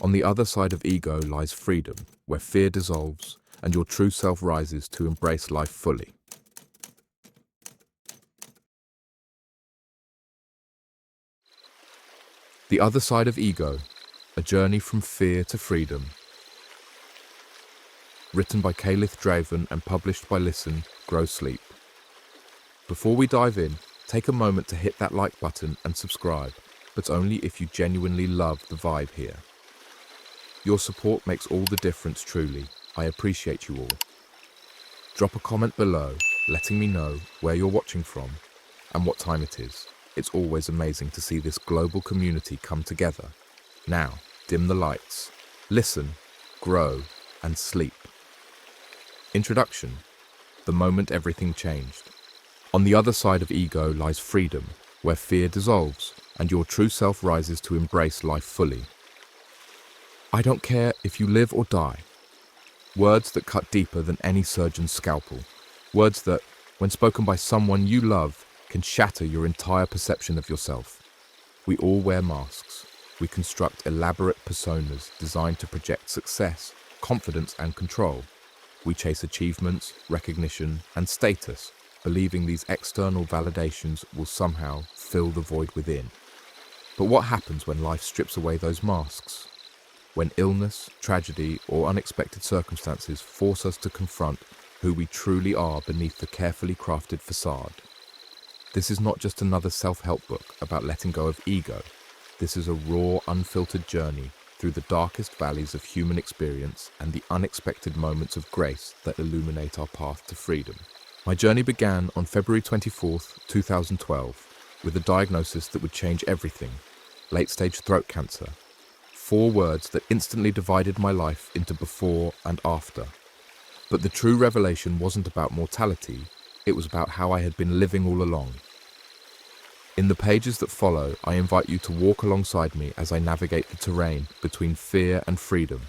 On the other side of ego lies freedom, where fear dissolves and your true self rises to embrace life fully. The Other Side of Ego, A Journey from Fear to Freedom. Written by Khalith Draven and published by Listen, Grow Sleep. Before we dive in, take a moment to hit that like button and subscribe, but only if you genuinely love the vibe here. Your support makes all the difference truly. I appreciate you all. Drop a comment below, letting me know where you're watching from and what time it is. It's always amazing to see this global community come together. Now, dim the lights, listen, grow, and sleep. Introduction: the moment everything changed. On the other side of ego lies freedom, where fear dissolves and your true self rises to embrace life fully. I don't care if you live or die. Words that cut deeper than any surgeon's scalpel. Words that, when spoken by someone you love, can shatter your entire perception of yourself. We all wear masks. We construct elaborate personas designed to project success, confidence, and control. We chase achievements, recognition, and status, believing these external validations will somehow fill the void within. But what happens when life strips away those masks? When illness, tragedy, or unexpected circumstances force us to confront who we truly are beneath the carefully crafted facade. This is not just another self-help book about letting go of ego. This is a raw, unfiltered journey through the darkest valleys of human experience and the unexpected moments of grace that illuminate our path to freedom. My journey began on February 24th, 2012, with a diagnosis that would change everything: late-stage throat cancer. 4 words that instantly divided my life into before and after. But the true revelation wasn't about mortality, it was about how I had been living all along. In the pages that follow, I invite you to walk alongside me as I navigate the terrain between fear and freedom,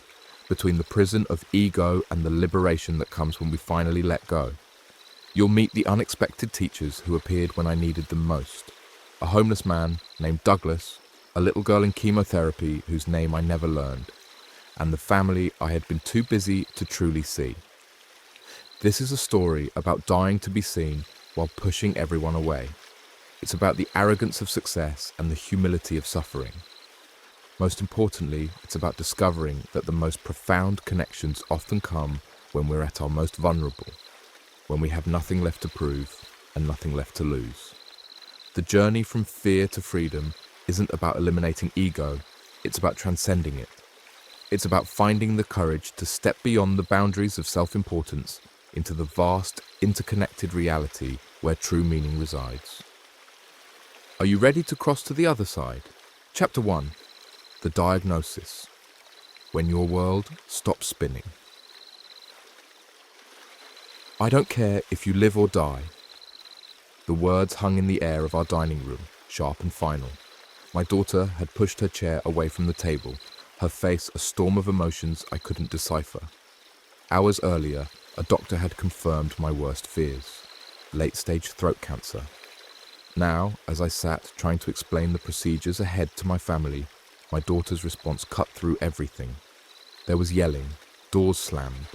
between the prison of ego and the liberation that comes when we finally let go. You'll meet the unexpected teachers who appeared when I needed them most. A homeless man named Douglas, a little girl in chemotherapy whose name I never learned, and the family I had been too busy to truly see. This is a story about dying to be seen while pushing everyone away. It's about the arrogance of success and the humility of suffering. Most importantly, it's about discovering that the most profound connections often come when we're at our most vulnerable, when we have nothing left to prove and nothing left to lose. The journey from fear to freedom isn't about eliminating ego, it's about transcending it. It's about finding the courage to step beyond the boundaries of self-importance into the vast, interconnected reality where true meaning resides. Are you ready to cross to the other side? Chapter 1. The Diagnosis. When your world stops spinning. I don't care if you live or die. The words hung in the air of our dining room, sharp and final. My daughter had pushed her chair away from the table, her face a storm of emotions I couldn't decipher. Hours earlier, a doctor had confirmed my worst fears: late-stage throat cancer. Now, as I sat trying to explain the procedures ahead to my family, my daughter's response cut through everything. There was yelling, doors slammed,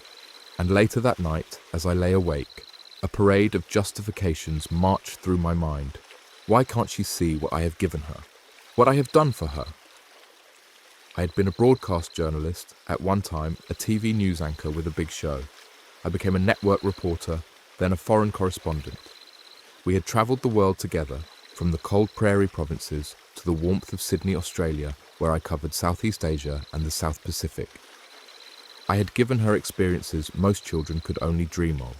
and later that night, as I lay awake, a parade of justifications marched through my mind. Why can't she see what I have given her? What I have done for her? I had been a broadcast journalist, at one time a TV news anchor with a big show. I became a network reporter, then a foreign correspondent. We had travelled the world together, from the cold prairie provinces to the warmth of Sydney, Australia, where I covered Southeast Asia and the South Pacific. I had given her experiences most children could only dream of.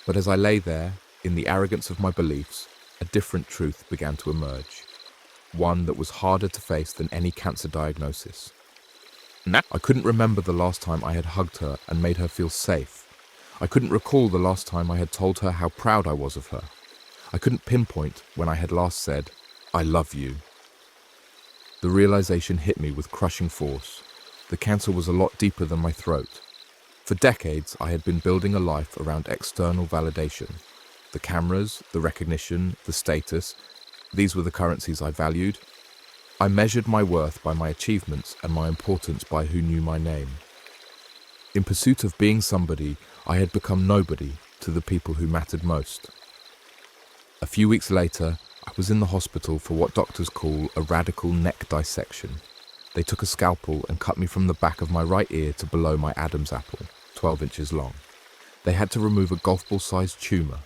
But as I lay there, in the arrogance of my beliefs, a different truth began to emerge. One that was harder to face than any cancer diagnosis. I couldn't remember the last time I had hugged her and made her feel safe. I couldn't recall the last time I had told her how proud I was of her. I couldn't pinpoint when I had last said, "I love you." The realization hit me with crushing force. The cancer was a lot deeper than my throat. For decades, I had been building a life around external validation. The cameras, the recognition, the status, these were the currencies I valued. I measured my worth by my achievements and my importance by who knew my name. In pursuit of being somebody, I had become nobody to the people who mattered most. A few weeks later, I was in the hospital for what doctors call a radical neck dissection. They took a scalpel and cut me from the back of my right ear to below my Adam's apple, 12 inches long. They had to remove a golf ball-sized tumour.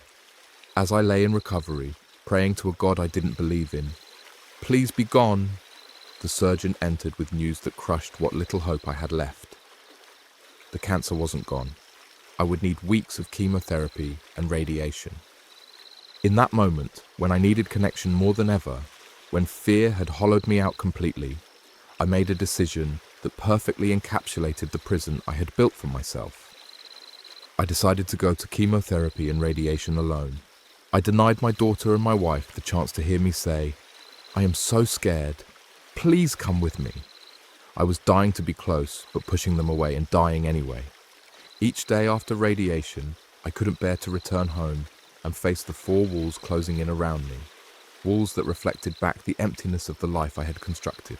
As I lay in recovery, praying to a God I didn't believe in, "Please be gone," the surgeon entered with news that crushed what little hope I had left. The cancer wasn't gone. I would need weeks of chemotherapy and radiation. In that moment, when I needed connection more than ever, when fear had hollowed me out completely, I made a decision that perfectly encapsulated the prison I had built for myself. I decided to go to chemotherapy and radiation alone. I denied my daughter and my wife the chance to hear me say, "I am so scared. Please come with me." I was dying to be close, but pushing them away and dying anyway. Each day after radiation, I couldn't bear to return home and face the four walls closing in around me, walls that reflected back the emptiness of the life I had constructed.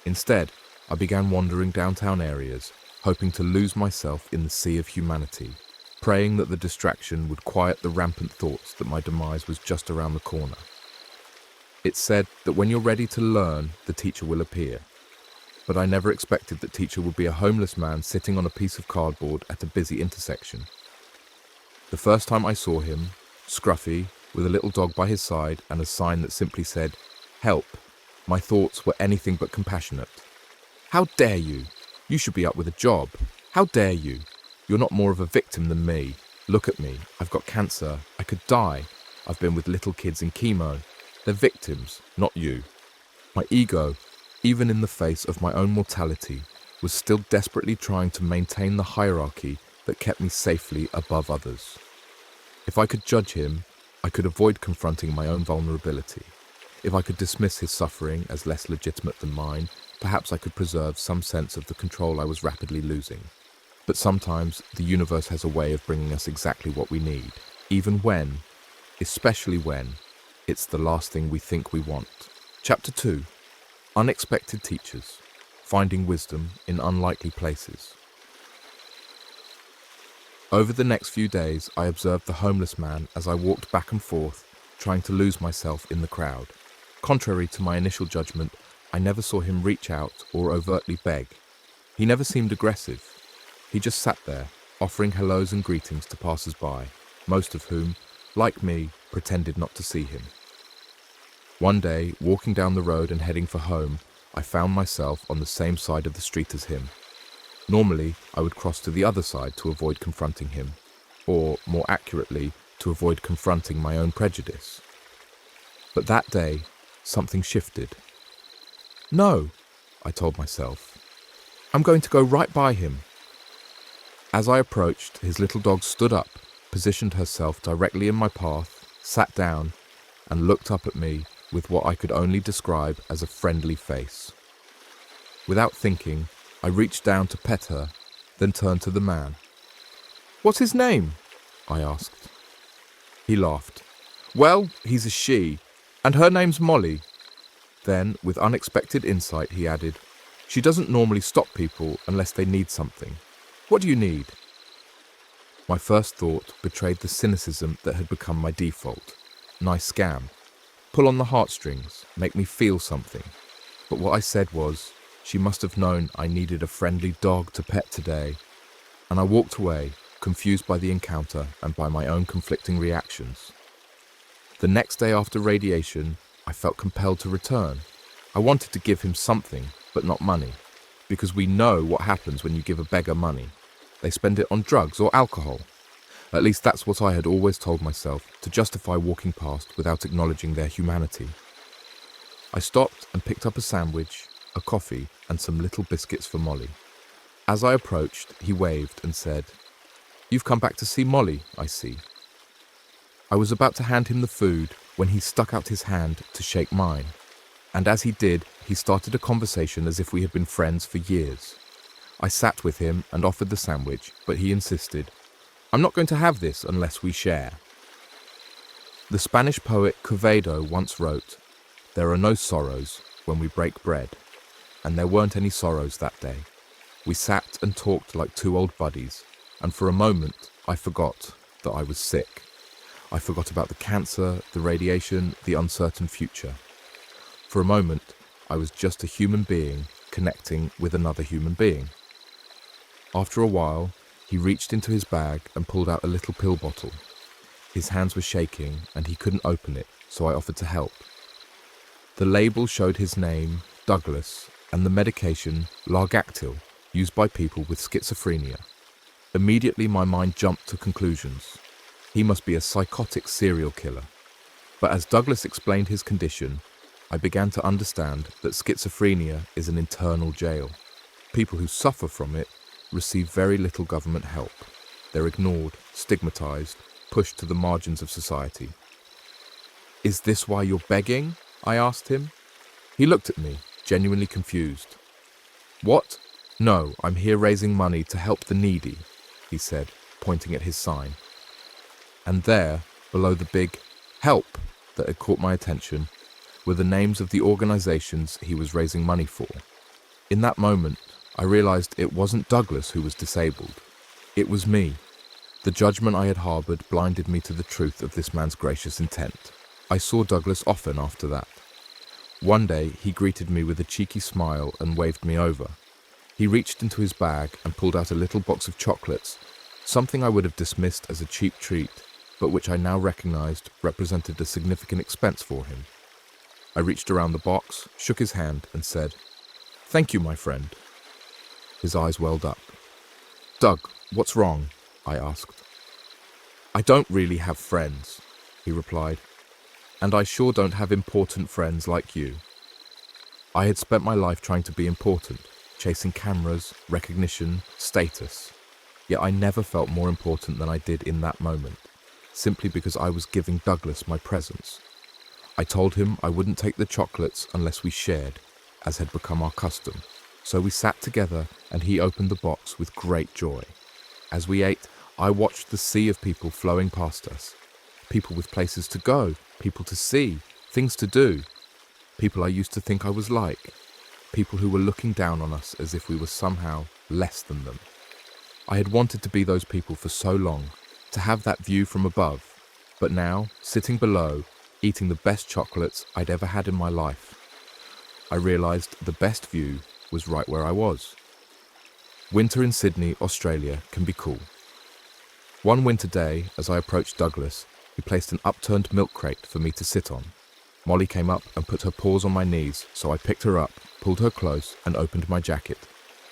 Instead, I began wandering downtown areas, hoping to lose myself in the sea of humanity, praying that the distraction would quiet the rampant thoughts that my demise was just around the corner. It's said that when you're ready to learn, the teacher will appear. But I never expected that teacher would be a homeless man sitting on a piece of cardboard at a busy intersection. The first time I saw him, scruffy, with a little dog by his side and a sign that simply said, "Help," my thoughts were anything but compassionate. "How dare you? You should be up with a job. How dare you? You're not more of a victim than me. Look at me. I've got cancer. I could die. I've been with little kids in chemo. They're victims, not you." My ego, even in the face of my own mortality, was still desperately trying to maintain the hierarchy that kept me safely above others. If I could judge him, I could avoid confronting my own vulnerability. If I could dismiss his suffering as less legitimate than mine, perhaps I could preserve some sense of the control I was rapidly losing. But sometimes the universe has a way of bringing us exactly what we need, even when, especially when, it's the last thing we think we want. Chapter 2. Unexpected Teachers. Finding Wisdom in Unlikely Places. Over the next few days, I observed the homeless man as I walked back and forth, trying to lose myself in the crowd. Contrary to my initial judgment, I never saw him reach out or overtly beg. He never seemed aggressive. He just sat there, offering hellos and greetings to passers-by, most of whom, like me, pretended not to see him. One day, walking down the road and heading for home, I found myself on the same side of the street as him. Normally, I would cross to the other side to avoid confronting him, or, more accurately, to avoid confronting my own prejudice. But that day, something shifted. "No," I told myself. "I'm going to go right by him." As I approached, his little dog stood up, positioned herself directly in my path, sat down, and looked up at me with what I could only describe as a friendly face. Without thinking, I reached down to pet her, then turned to the man. "What's his name?" I asked. He laughed. "Well, he's a she, and her name's Molly." Then, with unexpected insight, he added, "She doesn't normally stop people unless they need something. What do you need?" My first thought betrayed the cynicism that had become my default. Nice scam. Pull on the heartstrings, make me feel something. But what I said was, she must have known I needed a friendly dog to pet today. And I walked away, confused by the encounter and by my own conflicting reactions. The next day after radiation, I felt compelled to return. I wanted to give him something, but not money, because we know what happens when you give a beggar money. They spend it on drugs or alcohol. At least that's what I had always told myself to justify walking past without acknowledging their humanity. I stopped and picked up a sandwich, a coffee, and some little biscuits for Molly. As I approached, he waved and said, "You've come back to see Molly, I see." I was about to hand him the food when he stuck out his hand to shake mine. And as he did, he started a conversation as if we had been friends for years. I sat with him and offered the sandwich, but he insisted, "I'm not going to have this unless we share." The Spanish poet Quevedo once wrote, "There are no sorrows, when we break bread, and there weren't any sorrows that day. We sat and talked like two old buddies, and for a moment I forgot that I was sick. I forgot about the cancer, the radiation, the uncertain future. For a moment, I was just a human being connecting with another human being. After a while, he reached into his bag and pulled out a little pill bottle. His hands were shaking and he couldn't open it, so I offered to help. The label showed his name, Douglas, and the medication, Largactil, used by people with schizophrenia. Immediately my mind jumped to conclusions. He must be a psychotic serial killer. But as Douglas explained his condition, I began to understand that schizophrenia is an internal jail. People who suffer from it receive very little government help. They're ignored, stigmatized, pushed to the margins of society. "Is this why you're begging?" I asked him. He looked at me, genuinely confused. "What? No, I'm here raising money to help the needy," he said, pointing at his sign. And there, below the big "help" that had caught my attention, were the names of the organizations he was raising money for. In that moment, I realized it wasn't Douglas who was disabled. It was me. The judgment I had harbored blinded me to the truth of this man's gracious intent. I saw Douglas often after that. One day, he greeted me with a cheeky smile and waved me over. He reached into his bag and pulled out a little box of chocolates, something I would have dismissed as a cheap treat, but which I now recognized represented a significant expense for him. I reached around the box, shook his hand, and said, "Thank you, my friend." His eyes welled up. "Doug, what's wrong?" I asked. "I don't really have friends," he replied, "and I sure don't have important friends like you." I had spent my life trying to be important, chasing cameras, recognition, status. Yet I never felt more important than I did in that moment, simply because I was giving Douglas my presence. I told him I wouldn't take the chocolates unless we shared, as had become our custom. So we sat together and he opened the box with great joy. As we ate, I watched the sea of people flowing past us. People with places to go, people to see, things to do. People I used to think I was like. People who were looking down on us as if we were somehow less than them. I had wanted to be those people for so long, to have that view from above. But now, sitting below, eating the best chocolates I'd ever had in my life, I realized the best view was right where I was. Winter in Sydney, Australia can be cool. One winter day, as I approached Douglas, he placed an upturned milk crate for me to sit on. Molly came up and put her paws on my knees, so I picked her up, pulled her close, and opened my jacket.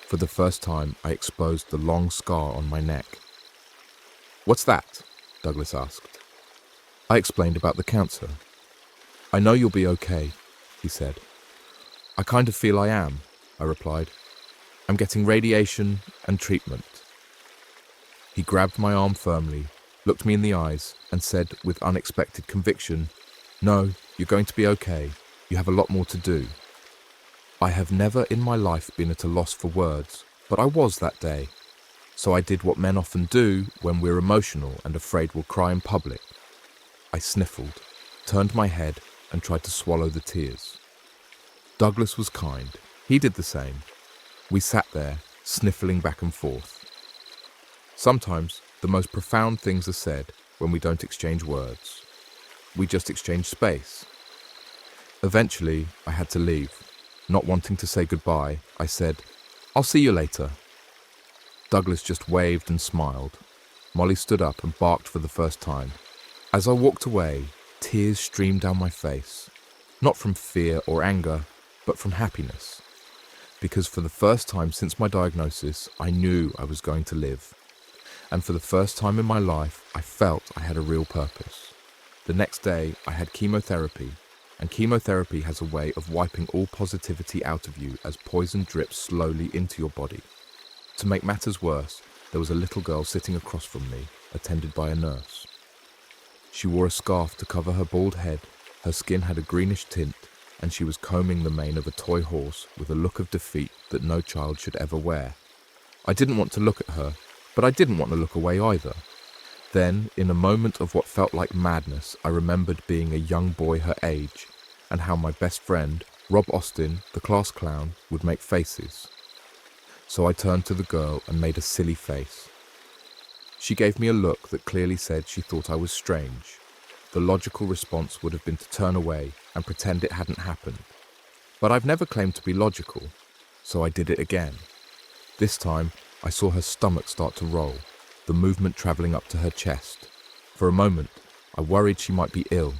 For the first time, I exposed the long scar on my neck. "What's that?" Douglas asked. I explained about the cancer. "I know you'll be okay," he said. "I kind of feel I am," I replied. "I'm getting radiation and treatment." He grabbed my arm firmly, looked me in the eyes, and said with unexpected conviction, "No, you're going to be okay. You have a lot more to do." I have never in my life been at a loss for words, but I was that day. So I did what men often do when we're emotional and afraid we'll cry in public. I sniffled, turned my head, and tried to swallow the tears. Douglas was kind. He did the same. We sat there, sniffling back and forth. Sometimes the most profound things are said when we don't exchange words. We just exchange space. Eventually, I had to leave. Not wanting to say goodbye, I said, "I'll see you later." Douglas just waved and smiled. Molly stood up and barked for the first time. As I walked away, tears streamed down my face. Not from fear or anger, but from happiness. Because for the first time since my diagnosis, I knew I was going to live. And for the first time in my life, I felt I had a real purpose. The next day, I had chemotherapy, and chemotherapy has a way of wiping all positivity out of you as poison drips slowly into your body. To make matters worse, there was a little girl sitting across from me, attended by a nurse. She wore a scarf to cover her bald head, her skin had a greenish tint, and she was combing the mane of a toy horse with a look of defeat that no child should ever wear. I didn't want to look at her, but I didn't want to look away either. Then, in a moment of what felt like madness, I remembered being a young boy her age, and how my best friend, Rob Austin, the class clown, would make faces. So I turned to the girl and made a silly face. She gave me a look that clearly said she thought I was strange. The logical response would have been to turn away and pretend it hadn't happened. But I've never claimed to be logical, so I did it again. This time, I saw her stomach start to roll, the movement traveling up to her chest. For a moment, I worried she might be ill,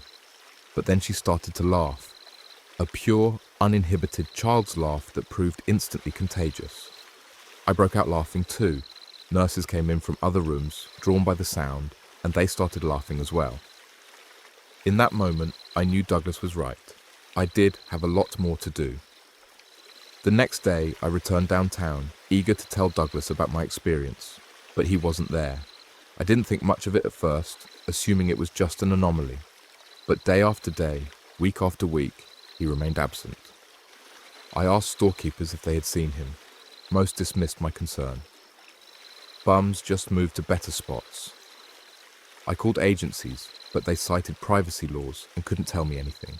but then she started to laugh. A pure, uninhibited child's laugh that proved instantly contagious. I broke out laughing too. Nurses came in from other rooms, drawn by the sound, and they started laughing as well. In that moment, I knew Douglas was right. I did have a lot more to do. The next day, I returned downtown, eager to tell Douglas about my experience, but he wasn't there. I didn't think much of it at first, assuming it was just an anomaly. But day after day, week after week, he remained absent. I asked storekeepers if they had seen him. Most dismissed my concern. Bums just moved to better spots. I called agencies, but they cited privacy laws and couldn't tell me anything.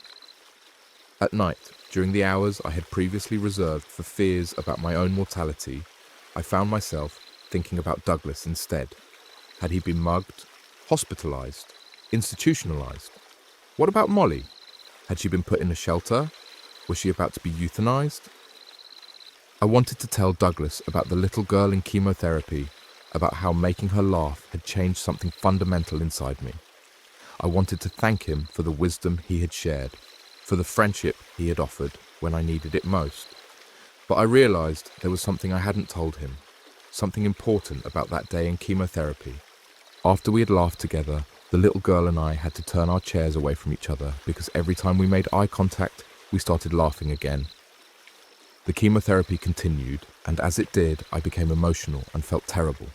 At night, during the hours I had previously reserved for fears about my own mortality, I found myself thinking about Douglas instead. Had he been mugged, hospitalized, institutionalized? What about Molly? Had she been put in a shelter? Was she about to be euthanized? I wanted to tell Douglas about the little girl in chemotherapy, about how making her laugh had changed something fundamental inside me. I wanted to thank him for the wisdom he had shared, for the friendship he had offered when I needed it most. But I realized there was something I hadn't told him, something important about that day in chemotherapy. After we had laughed together, the little girl and I had to turn our chairs away from each other because every time we made eye contact, we started laughing again. The chemotherapy continued, and as it did, I became emotional and felt terrible.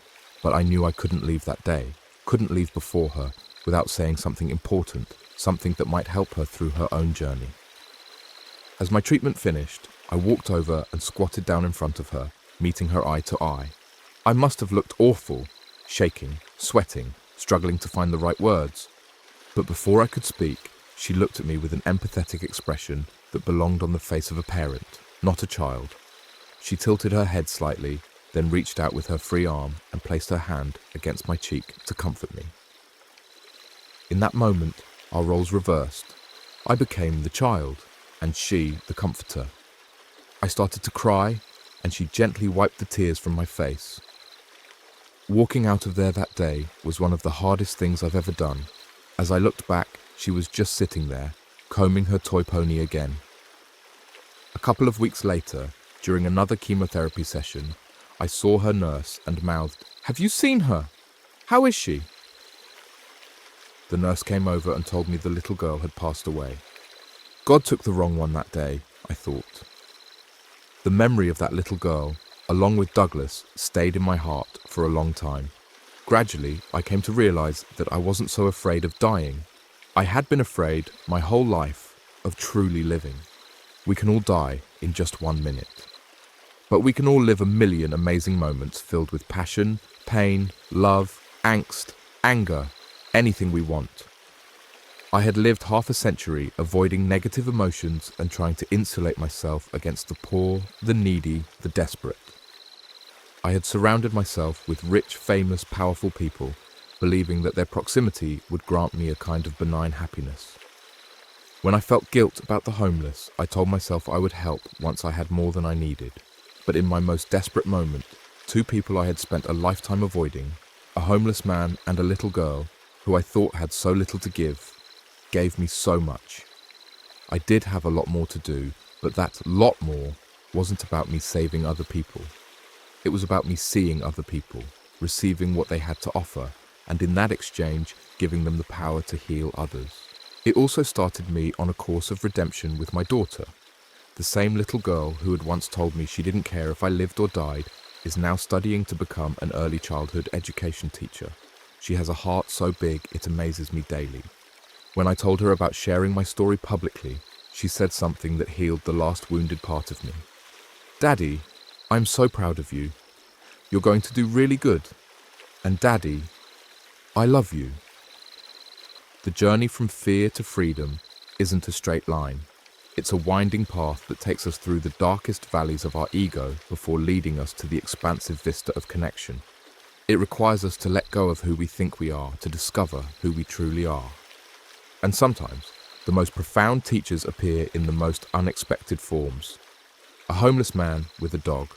But I knew I couldn't leave that day, couldn't leave before her, without saying something important, something that might help her through her own journey. As my treatment finished, I walked over and squatted down in front of her, meeting her eye to eye. I must have looked awful, shaking, sweating, struggling to find the right words. But before I could speak, she looked at me with an empathetic expression that belonged on the face of a parent, not a child. She tilted her head slightly, then reached out with her free arm and placed her hand against my cheek to comfort me. In that moment, our roles reversed. I became the child, and she the comforter. I started to cry, and she gently wiped the tears from my face. Walking out of there that day was one of the hardest things I've ever done. As I looked back, she was just sitting there, combing her toy pony again. A couple of weeks later, during another chemotherapy session, I saw her nurse and mouthed, "Have you seen her? How is she?" The nurse came over and told me the little girl had passed away. God took the wrong one that day, I thought. The memory of that little girl, along with Douglas, stayed in my heart for a long time. Gradually, I came to realize that I wasn't so afraid of dying. I had been afraid my whole life of truly living. We can all die in just 1 minute. But we can all live a million amazing moments filled with passion, pain, love, angst, anger, anything we want. I had lived half a century avoiding negative emotions and trying to insulate myself against the poor, the needy, the desperate. I had surrounded myself with rich, famous, powerful people, believing that their proximity would grant me a kind of benign happiness. When I felt guilt about the homeless, I told myself I would help once I had more than I needed. But in my most desperate moment, 2 people I had spent a lifetime avoiding, a homeless man and a little girl, who I thought had so little to give, gave me so much. I did have a lot more to do, but that lot more wasn't about me saving other people. It was about me seeing other people, receiving what they had to offer, and in that exchange, giving them the power to heal others. It also started me on a course of redemption with my daughter. The same little girl who had once told me she didn't care if I lived or died is now studying to become an early childhood education teacher. She has a heart so big it amazes me daily. When I told her about sharing my story publicly, she said something that healed the last wounded part of me. "Daddy, I'm so proud of you. You're going to do really good. And Daddy, I love you." The journey from fear to freedom isn't a straight line. It's a winding path that takes us through the darkest valleys of our ego before leading us to the expansive vista of connection. It requires us to let go of who we think we are to discover who we truly are. And sometimes, the most profound teachers appear in the most unexpected forms. A homeless man with a dog,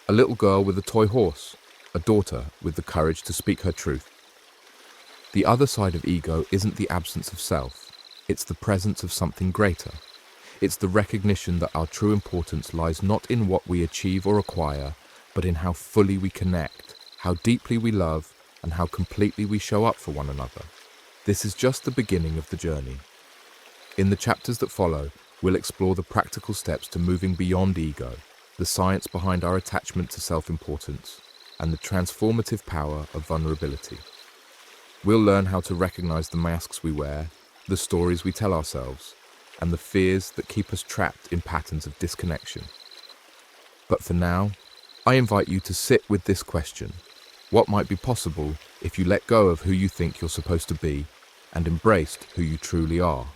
a little girl with a toy horse, a daughter with the courage to speak her truth. The other side of ego isn't the absence of self, it's the presence of something greater. It's the recognition that our true importance lies not in what we achieve or acquire, but in how fully we connect, how deeply we love, and how completely we show up for one another. This is just the beginning of the journey. In the chapters that follow, we'll explore the practical steps to moving beyond ego, the science behind our attachment to self-importance, and the transformative power of vulnerability. We'll learn how to recognize the masks we wear, the stories we tell ourselves, and the fears that keep us trapped in patterns of disconnection. But for now, I invite you to sit with this question. What might be possible if you let go of who you think you're supposed to be and embraced who you truly are?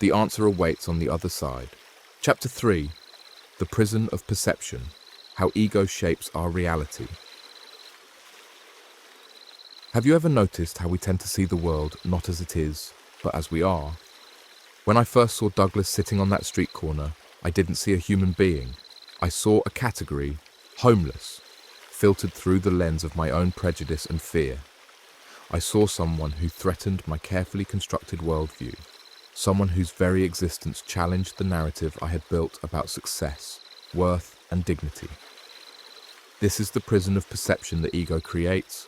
The answer awaits on the other side. Chapter 3, The Prison of Perception, How Ego Shapes Our Reality. Have you ever noticed how we tend to see the world not as it is, but as we are? When I first saw Douglas sitting on that street corner, I didn't see a human being. I saw a category, homeless, filtered through the lens of my own prejudice and fear. I saw someone who threatened my carefully constructed worldview, someone whose very existence challenged the narrative I had built about success, worth, and dignity. This is the prison of perception the ego creates.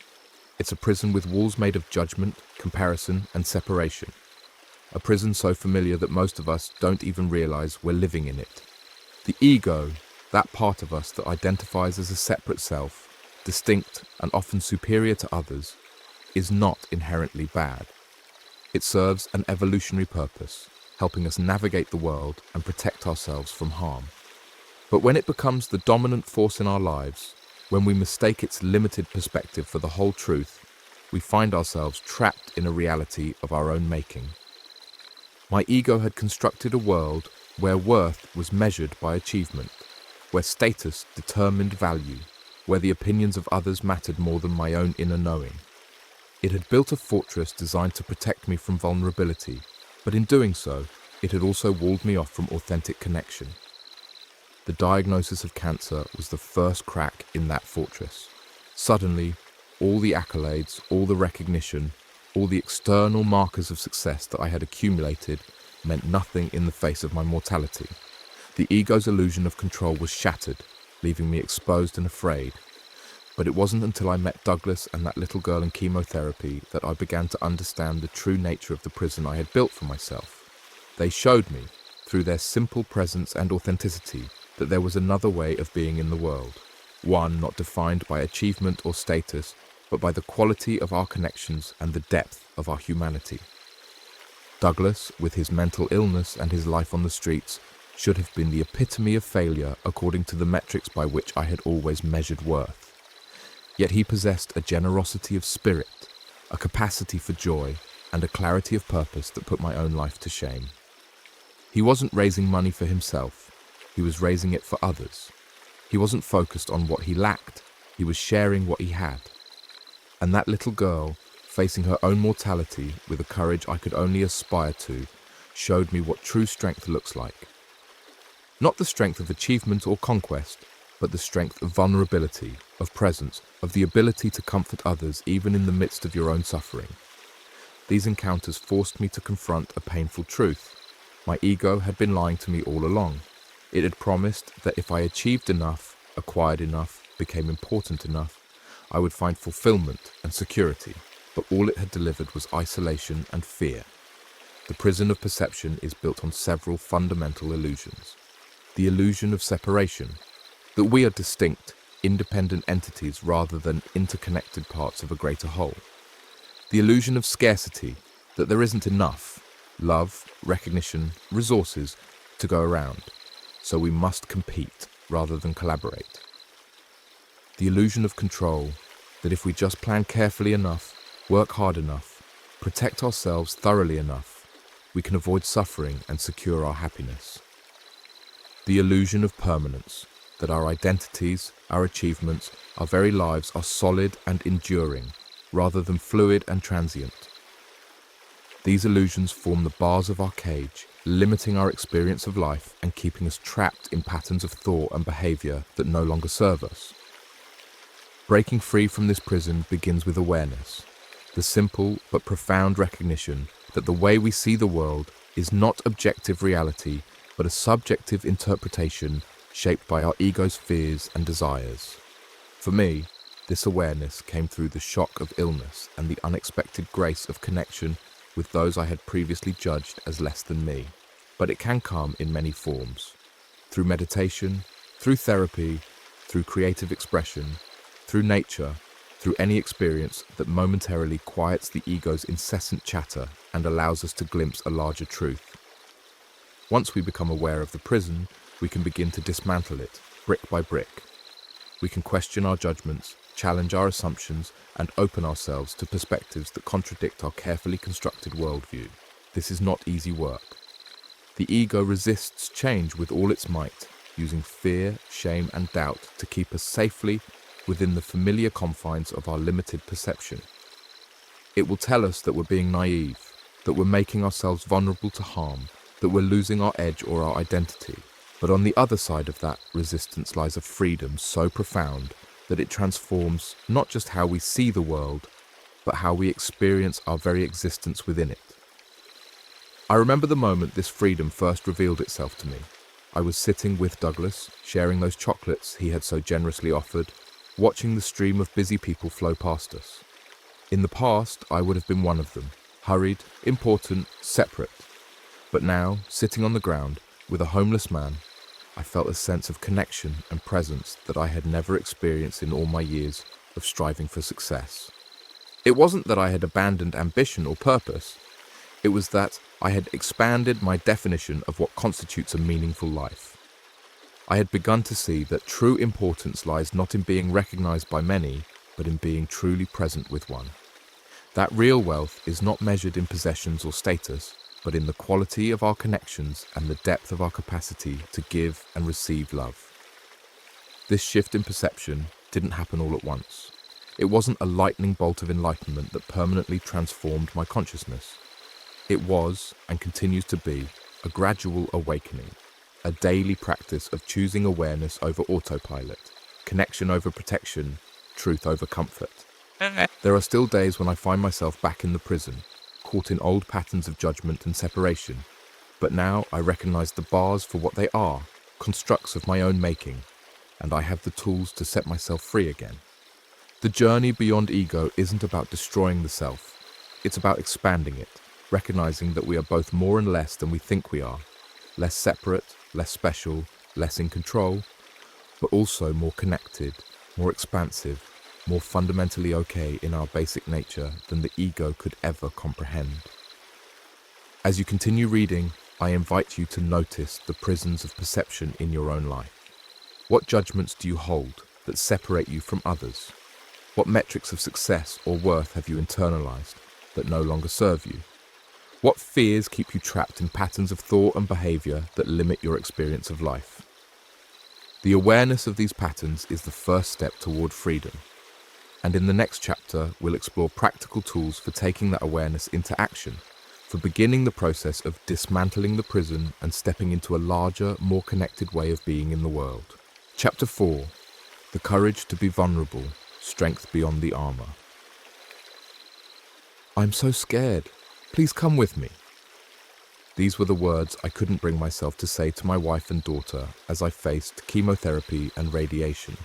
It's a prison with walls made of judgment, comparison, and separation. A prison so familiar that most of us don't even realize we're living in it. The ego, that part of us that identifies as a separate self, distinct and often superior to others, is not inherently bad. It serves an evolutionary purpose, helping us navigate the world and protect ourselves from harm. But when it becomes the dominant force in our lives, when we mistake its limited perspective for the whole truth, we find ourselves trapped in a reality of our own making. My ego had constructed a world where worth was measured by achievement, where status determined value, where the opinions of others mattered more than my own inner knowing. It had built a fortress designed to protect me from vulnerability, but in doing so, it had also walled me off from authentic connection. The diagnosis of cancer was the first crack in that fortress. Suddenly, all the accolades, all the recognition, all the external markers of success that I had accumulated meant nothing in the face of my mortality. The ego's illusion of control was shattered, leaving me exposed and afraid. But it wasn't until I met Douglas and that little girl in chemotherapy that I began to understand the true nature of the prison I had built for myself. They showed me, through their simple presence and authenticity, that there was another way of being in the world, one not defined by achievement or status, but by the quality of our connections and the depth of our humanity. Douglas, with his mental illness and his life on the streets, should have been the epitome of failure according to the metrics by which I had always measured worth. Yet he possessed a generosity of spirit, a capacity for joy, and a clarity of purpose that put my own life to shame. He wasn't raising money for himself, he was raising it for others. He wasn't focused on what he lacked, he was sharing what he had. And that little girl, facing her own mortality with a courage I could only aspire to, showed me what true strength looks like. Not the strength of achievement or conquest, but the strength of vulnerability, of presence, of the ability to comfort others even in the midst of your own suffering. These encounters forced me to confront a painful truth. My ego had been lying to me all along. It had promised that if I achieved enough, acquired enough, became important enough, I would find fulfillment and security, but all it had delivered was isolation and fear. The prison of perception is built on several fundamental illusions. The illusion of separation, that we are distinct, independent entities rather than interconnected parts of a greater whole. The illusion of scarcity, that there isn't enough, love, recognition, resources to go around, so we must compete rather than collaborate. The illusion of control, that if we just plan carefully enough, work hard enough, protect ourselves thoroughly enough, we can avoid suffering and secure our happiness. The illusion of permanence, that our identities, our achievements, our very lives are solid and enduring, rather than fluid and transient. These illusions form the bars of our cage, limiting our experience of life and keeping us trapped in patterns of thought and behavior that no longer serve us. Breaking free from this prison begins with awareness, the simple but profound recognition that the way we see the world is not objective reality, but a subjective interpretation shaped by our ego's fears and desires. For me, this awareness came through the shock of illness and the unexpected grace of connection with those I had previously judged as less than me. But it can come in many forms. Through meditation, through therapy, through creative expression, through nature, through any experience that momentarily quiets the ego's incessant chatter and allows us to glimpse a larger truth. Once we become aware of the prison, we can begin to dismantle it, brick by brick. We can question our judgments, challenge our assumptions, and open ourselves to perspectives that contradict our carefully constructed worldview. This is not easy work. The ego resists change with all its might, using fear, shame, and doubt to keep us safely within the familiar confines of our limited perception. It will tell us that we're being naive, that we're making ourselves vulnerable to harm, that we're losing our edge or our identity. But on the other side of that resistance lies a freedom so profound that it transforms not just how we see the world, but how we experience our very existence within it. I remember the moment this freedom first revealed itself to me. I was sitting with Douglas, sharing those chocolates he had so generously offered, watching the stream of busy people flow past us. In the past, I would have been one of them, hurried, important, separate. But now, sitting on the ground, with a homeless man, I felt a sense of connection and presence that I had never experienced in all my years of striving for success. It wasn't that I had abandoned ambition or purpose. It was that I had expanded my definition of what constitutes a meaningful life. I had begun to see that true importance lies not in being recognized by many, but in being truly present with one. That real wealth is not measured in possessions or status, but in the quality of our connections and the depth of our capacity to give and receive love. This shift in perception didn't happen all at once. It wasn't a lightning bolt of enlightenment that permanently transformed my consciousness. It was, and continues to be, a gradual awakening, a daily practice of choosing awareness over autopilot, connection over protection, truth over comfort. There are still days when I find myself back in the prison, caught in old patterns of judgment and separation, but now I recognize the bars for what they are, constructs of my own making, and I have the tools to set myself free again. The journey beyond ego isn't about destroying the self, it's about expanding it, recognizing that we are both more and less than we think we are, less separate, less special, less in control, but also more connected, more expansive, more fundamentally okay in our basic nature than the ego could ever comprehend. As you continue reading, I invite you to notice the prisons of perception in your own life. What judgments do you hold that separate you from others? What metrics of success or worth have you internalized that no longer serve you? What fears keep you trapped in patterns of thought and behavior that limit your experience of life? The awareness of these patterns is the first step toward freedom. And in the next chapter, we'll explore practical tools for taking that awareness into action, for beginning the process of dismantling the prison and stepping into a larger, more connected way of being in the world. Chapter 4. The courage to be vulnerable, strength beyond the armor. I'm so scared. Please come with me. These were the words I couldn't bring myself to say to my wife and daughter as I faced chemotherapy and radiation.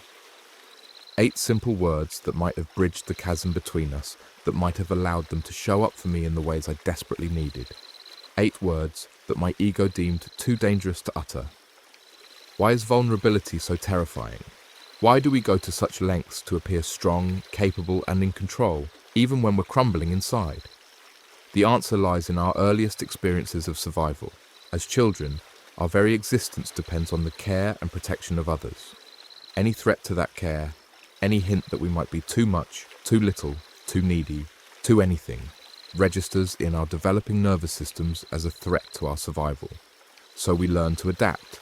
8 simple words that might have bridged the chasm between us, that might have allowed them to show up for me in the ways I desperately needed. 8 words that my ego deemed too dangerous to utter. Why is vulnerability so terrifying? Why do we go to such lengths to appear strong, capable, and in control, even when we're crumbling inside? The answer lies in our earliest experiences of survival. As children, our very existence depends on the care and protection of others. Any threat to that care, any hint that we might be too much, too little, too needy, too anything, registers in our developing nervous systems as a threat to our survival. So we learn to adapt.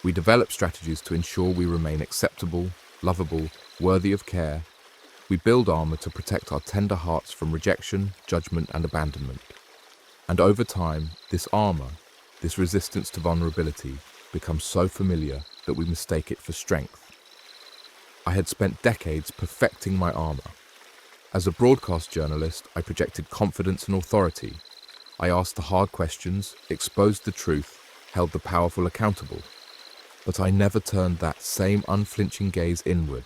We develop strategies to ensure we remain acceptable, lovable, worthy of care. We build armor to protect our tender hearts from rejection, judgment, and abandonment. And over time, this armor, this resistance to vulnerability, becomes so familiar that we mistake it for strength. I had spent decades perfecting my armor. As a broadcast journalist, I projected confidence and authority. I asked the hard questions, exposed the truth, held the powerful accountable. But I never turned that same unflinching gaze inward.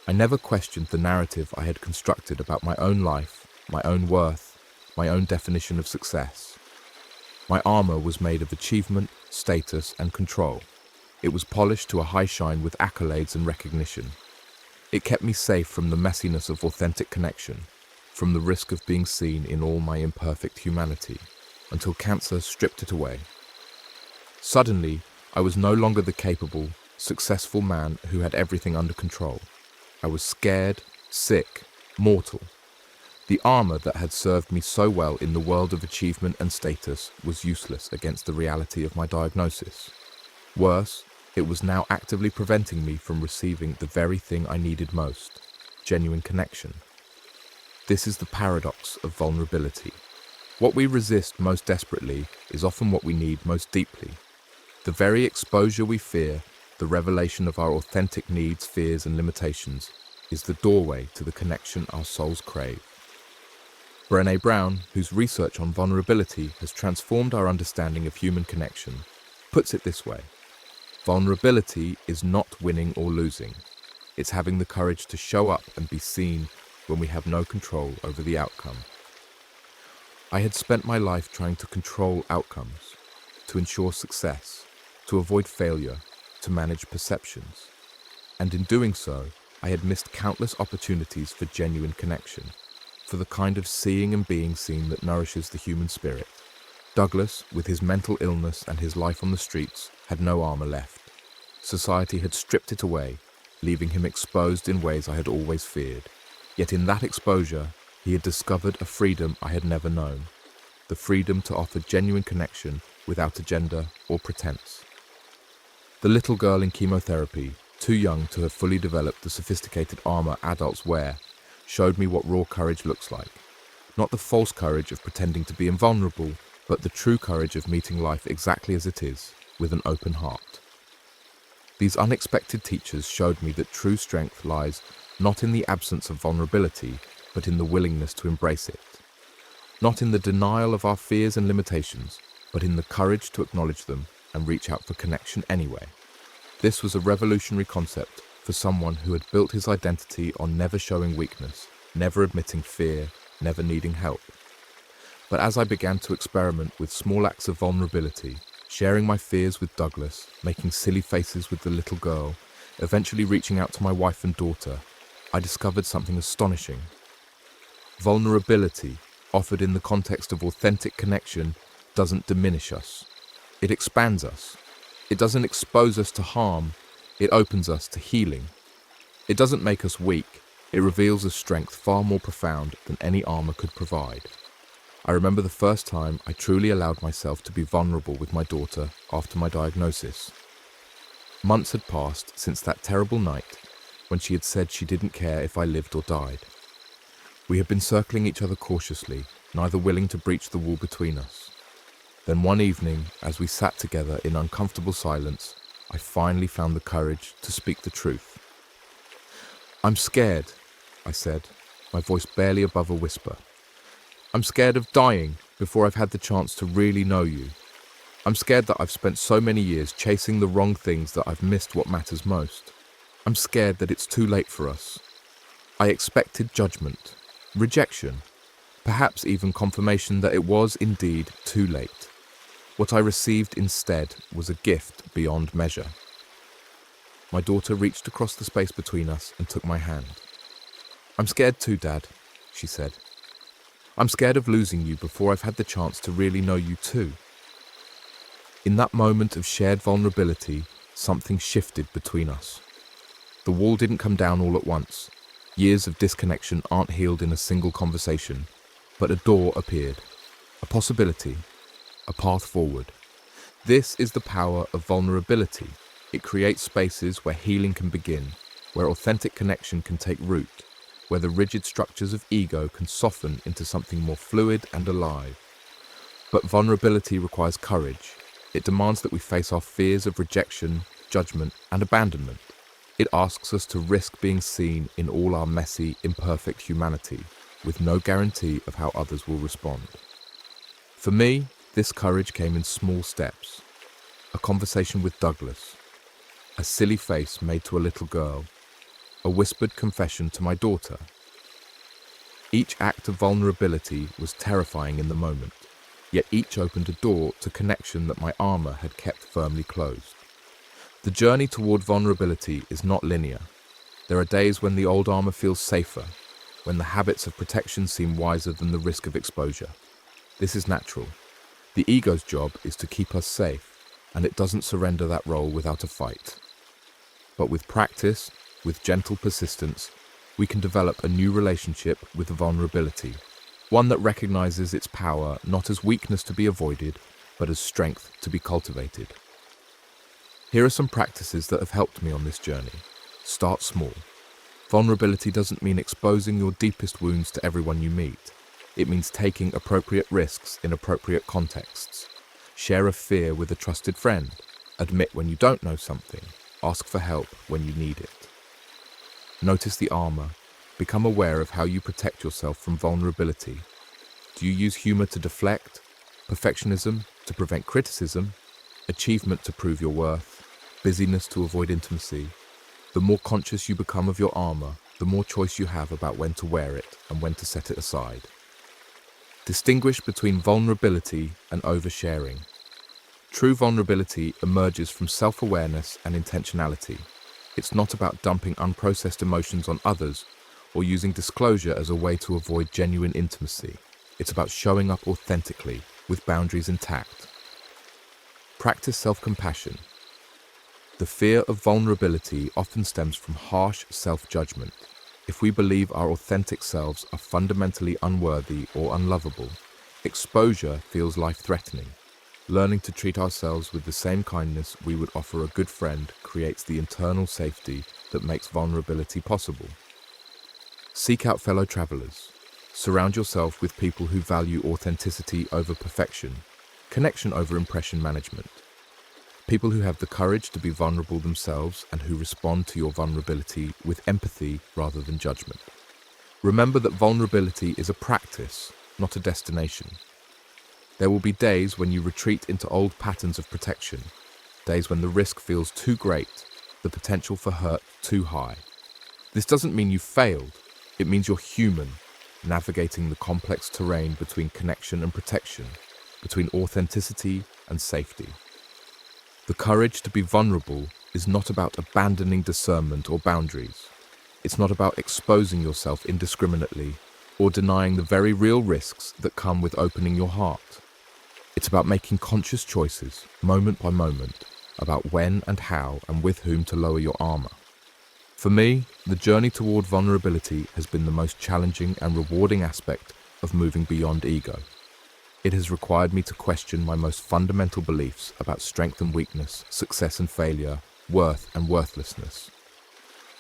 I never questioned the narrative I had constructed about my own life, my own worth, my own definition of success. My armor was made of achievement, status, and control. It was polished to a high shine with accolades and recognition. It kept me safe from the messiness of authentic connection, from the risk of being seen in all my imperfect humanity, until cancer stripped it away. Suddenly, I was no longer the capable, successful man who had everything under control. I was scared, sick, mortal. The armor that had served me so well in the world of achievement and status was useless against the reality of my diagnosis. Worse, it was now actively preventing me from receiving the very thing I needed most, genuine connection. This is the paradox of vulnerability. What we resist most desperately is often what we need most deeply. The very exposure we fear, the revelation of our authentic needs, fears, and limitations, is the doorway to the connection our souls crave. Brené Brown, whose research on vulnerability has transformed our understanding of human connection, puts it this way: vulnerability is not winning or losing. It's having the courage to show up and be seen when we have no control over the outcome. I had spent my life trying to control outcomes, to ensure success, to avoid failure, to manage perceptions. And in doing so, I had missed countless opportunities for genuine connection, for the kind of seeing and being seen that nourishes the human spirit. Douglas, with his mental illness and his life on the streets, had no armor left. Society had stripped it away, leaving him exposed in ways I had always feared. Yet in that exposure, he had discovered a freedom I had never known, the freedom to offer genuine connection without agenda or pretense. The little girl in chemotherapy, too young to have fully developed the sophisticated armor adults wear, showed me what raw courage looks like. Not the false courage of pretending to be invulnerable, but the true courage of meeting life exactly as it is, with an open heart. These unexpected teachers showed me that true strength lies not in the absence of vulnerability, but in the willingness to embrace it. Not in the denial of our fears and limitations, but in the courage to acknowledge them and reach out for connection anyway. This was a revolutionary concept for someone who had built his identity on never showing weakness, never admitting fear, never needing help. But as I began to experiment with small acts of vulnerability, sharing my fears with Douglas, making silly faces with the little girl, eventually reaching out to my wife and daughter, I discovered something astonishing. Vulnerability, offered in the context of authentic connection, doesn't diminish us. It expands us. It doesn't expose us to harm. It opens us to healing. It doesn't make us weak. It reveals a strength far more profound than any armor could provide. I remember the first time I truly allowed myself to be vulnerable with my daughter after my diagnosis. Months had passed since that terrible night when she had said she didn't care if I lived or died. We had been circling each other cautiously, neither willing to breach the wall between us. Then one evening, as we sat together in uncomfortable silence, I finally found the courage to speak the truth. "I'm scared," I said, my voice barely above a whisper. "I'm scared of dying before I've had the chance to really know you. I'm scared that I've spent so many years chasing the wrong things that I've missed what matters most. I'm scared that it's too late for us. I expected judgment, rejection, perhaps even confirmation that it was indeed too late. What I received instead was a gift beyond measure." My daughter reached across the space between us and took my hand. "I'm scared too, Dad," she said. "I'm scared of losing you before I've had the chance to really know you too." In that moment of shared vulnerability, something shifted between us. The wall didn't come down all at once. Years of disconnection aren't healed in a single conversation. But a door appeared, a possibility, a path forward. This is the power of vulnerability. It creates spaces where healing can begin, where authentic connection can take root, where the rigid structures of ego can soften into something more fluid and alive. But vulnerability requires courage. It demands that we face our fears of rejection, judgment, and abandonment. It asks us to risk being seen in all our messy, imperfect humanity, with no guarantee of how others will respond. For me, this courage came in small steps. A conversation with Douglas, a silly face made to a little girl, a whispered confession to my daughter. Each act of vulnerability was terrifying in the moment, yet each opened a door to connection that my armor had kept firmly closed. The journey toward vulnerability is not linear. There are days when the old armor feels safer, when the habits of protection seem wiser than the risk of exposure. This is natural. The ego's job is to keep us safe, and it doesn't surrender that role without a fight. But with practice, with gentle persistence, we can develop a new relationship with vulnerability, one that recognizes its power not as weakness to be avoided, but as strength to be cultivated. Here are some practices that have helped me on this journey. Start small. Vulnerability doesn't mean exposing your deepest wounds to everyone you meet. It means taking appropriate risks in appropriate contexts. Share a fear with a trusted friend. Admit when you don't know something. Ask for help when you need it. Notice the armor. Become aware of how you protect yourself from vulnerability. Do you use humor to deflect? Perfectionism to prevent criticism? Achievement to prove your worth? Busyness to avoid intimacy? The more conscious you become of your armor, the more choice you have about when to wear it and when to set it aside. Distinguish between vulnerability and oversharing. True vulnerability emerges from self-awareness and intentionality. It's not about dumping unprocessed emotions on others or using disclosure as a way to avoid genuine intimacy. It's about showing up authentically, with boundaries intact. Practice self-compassion. The fear of vulnerability often stems from harsh self-judgment. If we believe our authentic selves are fundamentally unworthy or unlovable, exposure feels life-threatening. Learning to treat ourselves with the same kindness we would offer a good friend creates the internal safety that makes vulnerability possible. Seek out fellow travelers. Surround yourself with people who value authenticity over perfection, connection over impression management. People who have the courage to be vulnerable themselves and who respond to your vulnerability with empathy rather than judgment. Remember that vulnerability is a practice, not a destination. There will be days when you retreat into old patterns of protection, days when the risk feels too great, the potential for hurt too high. This doesn't mean you failed, it means you're human, navigating the complex terrain between connection and protection, between authenticity and safety. The courage to be vulnerable is not about abandoning discernment or boundaries. It's not about exposing yourself indiscriminately or denying the very real risks that come with opening your heart. It's about making conscious choices, moment by moment, about when and how and with whom to lower your armor. For me, the journey toward vulnerability has been the most challenging and rewarding aspect of moving beyond ego. It has required me to question my most fundamental beliefs about strength and weakness, success and failure, worth and worthlessness.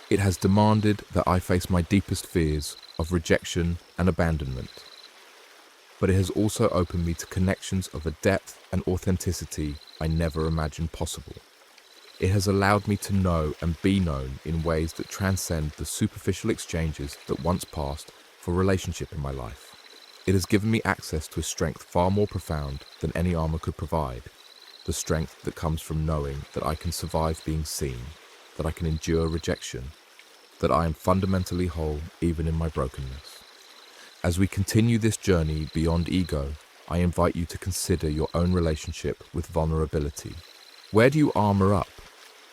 It has demanded that I face my deepest fears of rejection and abandonment. But it has also opened me to connections of a depth and authenticity I never imagined possible. It has allowed me to know and be known in ways that transcend the superficial exchanges that once passed for relationship in my life. It has given me access to a strength far more profound than any armor could provide, the strength that comes from knowing that I can survive being seen, that I can endure rejection, that I am fundamentally whole even in my brokenness. As we continue this journey beyond ego, I invite you to consider your own relationship with vulnerability. Where do you armor up?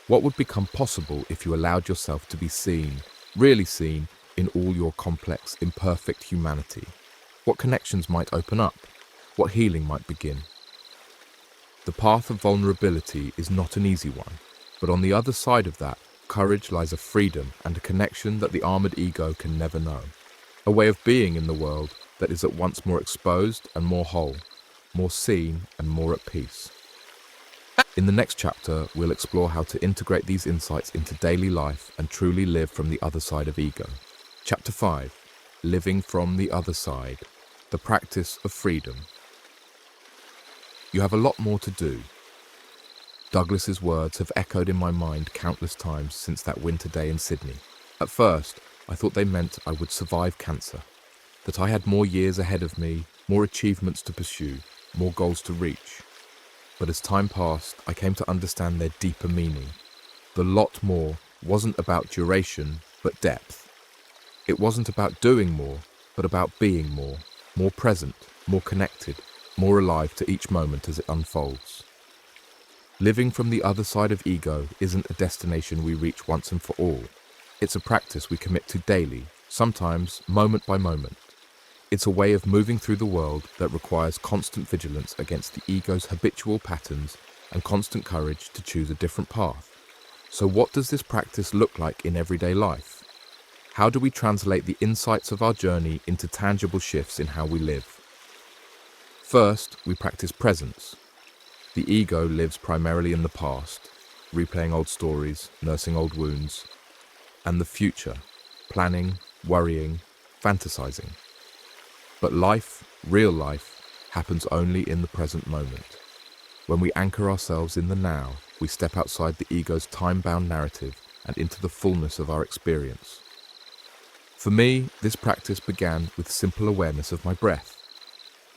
What would become possible if you allowed yourself to be seen, really seen, in all your complex, imperfect humanity? What connections might open up? What healing might begin? The path of vulnerability is not an easy one, but on the other side of that, courage lies a freedom and a connection that the armored ego can never know. a way of being in the world that is at once more exposed and more whole, more seen and more at peace. In the next chapter, we'll explore how to integrate these insights into daily life and truly live from the other side of ego. Chapter 5, Living from the Other Side, the Practice of Freedom. You have a lot more to do. Douglas's words have echoed in my mind countless times since that winter day in Sydney. At first, I thought they meant I would survive cancer, that I had more years ahead of me, more achievements to pursue, more goals to reach. But as time passed, I came to understand their deeper meaning. The lot more wasn't about duration, but depth. It wasn't about doing more, but about being more, more present, more connected, more alive to each moment as it unfolds. Living from the other side of ego isn't a destination we reach once and for all. It's a practice we commit to daily, sometimes moment by moment. It's a way of moving through the world that requires constant vigilance against the ego's habitual patterns and constant courage to choose a different path. So what does this practice look like in everyday life? How do we translate the insights of our journey into tangible shifts in how we live? First, we practice presence. The ego lives primarily in the past, replaying old stories, nursing old wounds, and the future, planning, worrying, fantasizing. But life, real life, happens only in the present moment. When we anchor ourselves in the now, we step outside the ego's time-bound narrative and into the fullness of our experience. For me, this practice began with simple awareness of my breath.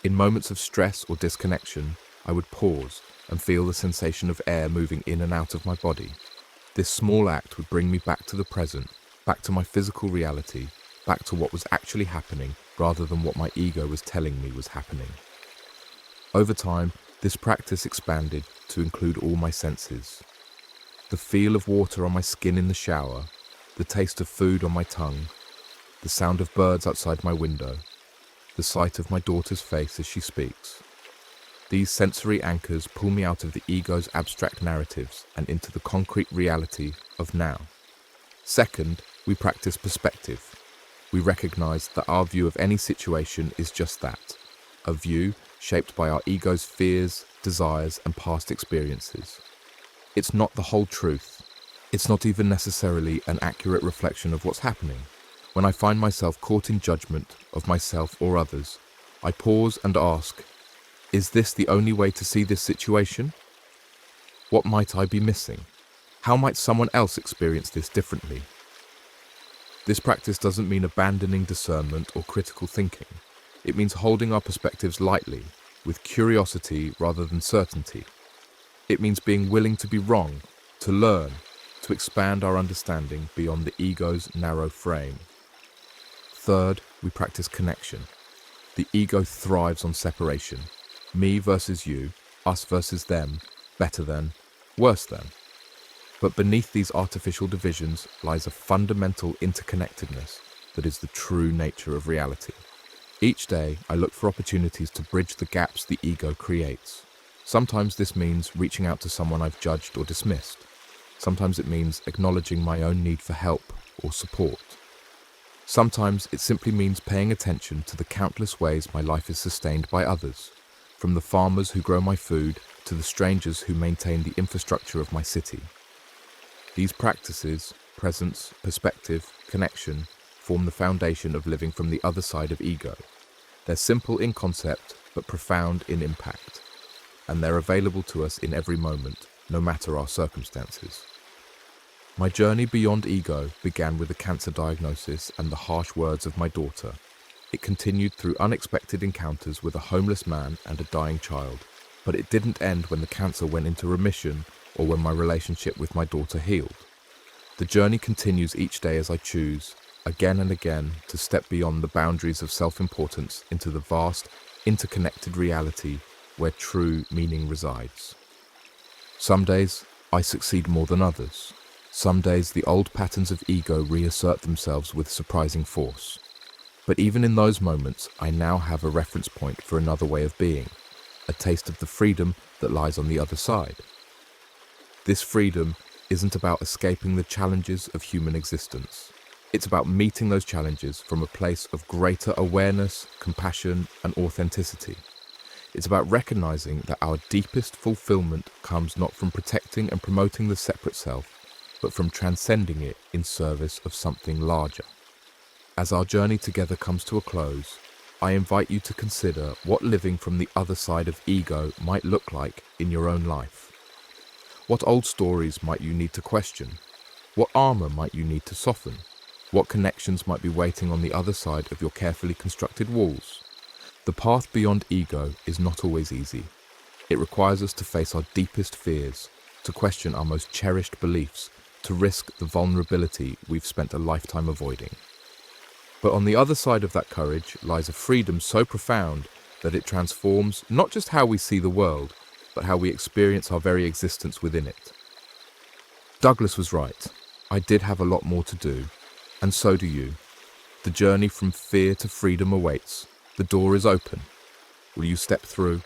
In moments of stress or disconnection, I would pause and feel the sensation of air moving in and out of my body. This small act would bring me back to the present, back to my physical reality, back to what was actually happening rather than what my ego was telling me was happening. Over time, this practice expanded to include all my senses. The feel of water on my skin in the shower, the taste of food on my tongue, the sound of birds outside my window, the sight of my daughter's face as she speaks. These sensory anchors pull me out of the ego's abstract narratives and into the concrete reality of now. Second, we practice perspective. We recognize that our view of any situation is just that, a view shaped by our ego's fears, desires, and past experiences. It's not the whole truth. It's not even necessarily an accurate reflection of what's happening. When I find myself caught in judgment of myself or others, I pause and ask, is this the only way to see this situation? What might I be missing? How might someone else experience this differently? This practice doesn't mean abandoning discernment or critical thinking. It means holding our perspectives lightly, with curiosity rather than certainty. It means being willing to be wrong, to learn, to expand our understanding beyond the ego's narrow frame. Third, we practice connection. The ego thrives on separation. Me versus you, us versus them, better than, worse than. But beneath these artificial divisions lies a fundamental interconnectedness that is the true nature of reality. Each day, I look for opportunities to bridge the gaps the ego creates. Sometimes this means reaching out to someone I've judged or dismissed. Sometimes it means acknowledging my own need for help or support. Sometimes it simply means paying attention to the countless ways my life is sustained by others, from the farmers who grow my food to the strangers who maintain the infrastructure of my city. These practices, presence, perspective, connection, form the foundation of living from the other side of ego. They're simple in concept, but profound in impact. And they're available to us in every moment, no matter our circumstances. My journey beyond ego began with a cancer diagnosis and the harsh words of my daughter. It continued through unexpected encounters with a homeless man and a dying child. But it didn't end when the cancer went into remission or when my relationship with my daughter healed. The journey continues each day as I choose, again and again, to step beyond the boundaries of self-importance into the vast, interconnected reality where true meaning resides. Some days, I succeed more than others. Some days, the old patterns of ego reassert themselves with surprising force. But even in those moments, I now have a reference point for another way of being, a taste of the freedom that lies on the other side. This freedom isn't about escaping the challenges of human existence. It's about meeting those challenges from a place of greater awareness, compassion, and authenticity. It's about recognizing that our deepest fulfillment comes not from protecting and promoting the separate self, but from transcending it in service of something larger. As our journey together comes to a close, I invite you to consider what living from the other side of ego might look like in your own life. What old stories might you need to question? What armor might you need to soften? What connections might be waiting on the other side of your carefully constructed walls? The path beyond ego is not always easy. It requires us to face our deepest fears, to question our most cherished beliefs, to risk the vulnerability we've spent a lifetime avoiding. But on the other side of that courage lies a freedom so profound that it transforms not just how we see the world, but how we experience our very existence within it. Douglas was right. I did have a lot more to do, and so do you. The journey from fear to freedom awaits. The door is open. Will you step through?